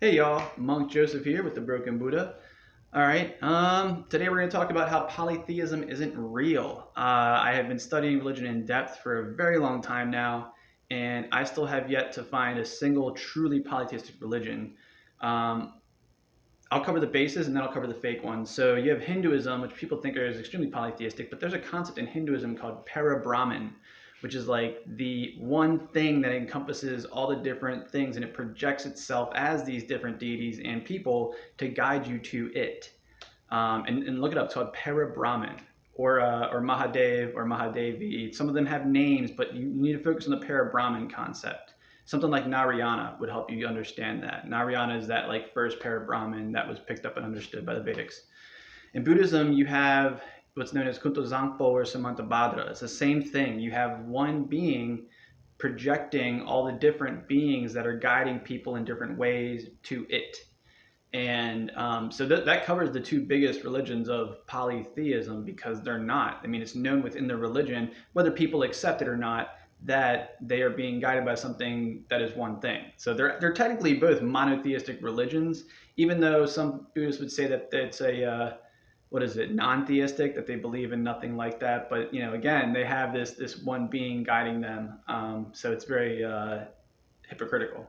Hey y'all, Monk Joseph here with the Broken Buddha. All right, today we're going to talk about how polytheism isn't real. I have been studying religion in depth for a very long time now, and I still have yet to find a single truly polytheistic religion. Um, I'll cover the bases and then I'll cover the fake ones. So you have Hinduism, which people think is extremely polytheistic, but there's a concept in Hinduism called para-Brahman, which is like the one thing that encompasses all the different things and it projects itself as these different deities and people to guide you to it. And look it up. It's called para-Brahman or Mahadev or Mahadevi. Some of them have names, but you need to focus on the para-Brahman concept. Something like Narayana would help you understand that. Narayana is that like first para-Brahman that was picked up and understood by the Vedics. In Buddhism, you have what's known as Kunto Zangpo or Samantabhadra. It's the same thing. You have one being projecting all the different beings that are guiding people in different ways to it. And so that covers the two biggest religions of polytheism because they're not. I mean, it's known within the religion, whether people accept it or not, that they are being guided by something that is one thing. So they're technically both monotheistic religions, even though some Buddhists would say that it's a what is it, non-theistic, that they believe in nothing like that. But you know, again, they have this one being guiding them. So it's very hypocritical.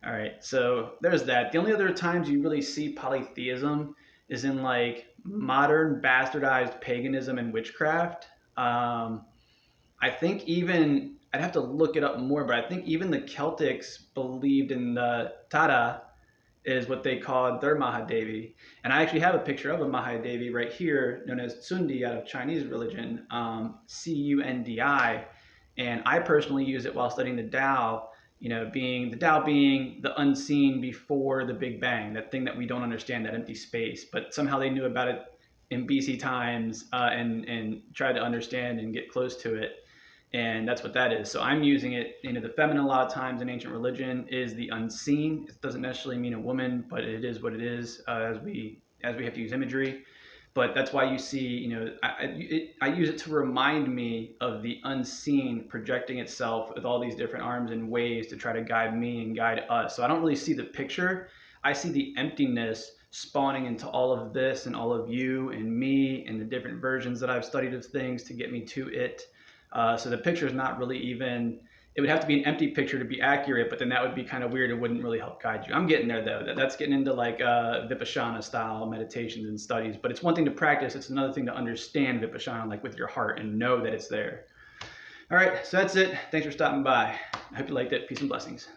All right, so there's that. The only other times you really see polytheism is in like modern bastardized paganism and witchcraft. I think even I'd have to look it up more, but I think even the Celtics believed in the Tara is what they called their Mahadevi. And I actually have a picture of a Mahadevi right here, known as Tsundi out of Chinese religion, Cundi. And I personally use it while studying the Tao. You know, being the Tao being the unseen before the Big Bang, that thing that we don't understand, that empty space. But somehow they knew about it in BC times and tried to understand and get close to it. And that's what that is. So I'm using it. You know, the feminine a lot of times in ancient religion is the unseen. It doesn't necessarily mean a woman, but it is what it is as we have to use imagery. But that's why you see, you know, I use it to remind me of the unseen projecting itself with all these different arms and ways to try to guide me and guide us. So I don't really see the picture. I see the emptiness spawning into all of this and all of you and me and the different versions that I've studied of things to get me to it. So the picture is not really even, it would have to be an empty picture to be accurate, but then that would be kind of weird. It wouldn't really help guide you. I'm getting there though. That's getting into like Vipassana style meditations and studies, but it's one thing to practice. It's another thing to understand Vipassana like with your heart and know that it's there. All right, so that's it. Thanks for stopping by. I hope you liked it. Peace and blessings.